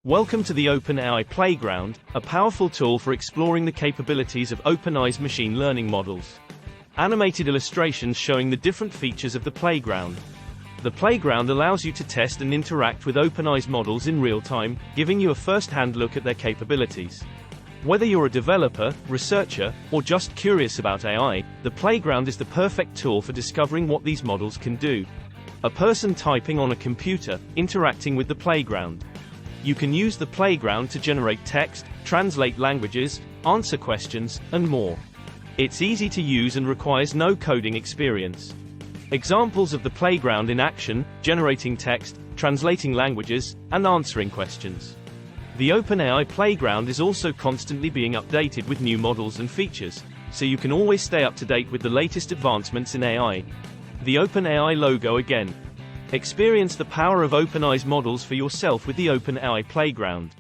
Welcome to the OpenAI Playground, a powerful tool for exploring the capabilities of OpenAI's machine learning models. Animated illustrations showing the different features of the playground. The playground allows you to test and interact with OpenAI's models in real time, giving you a first-hand look at their capabilities. Whether you're a developer, researcher, or just curious about AI, the playground is the perfect tool for discovering what these models can do. A person typing on a computer, interacting with the playground. You can use the playground to generate text, translate languages, answer questions, and more. It's easy to use and requires no coding experience. Examples of the playground in action: generating text, translating languages, and answering questions. The OpenAI Playground is also constantly being updated with new models and features, so you can always stay up to date with the latest advancements in AI. The OpenAI logo again. Experience the power of OpenAI's models for yourself with the OpenAI Playground.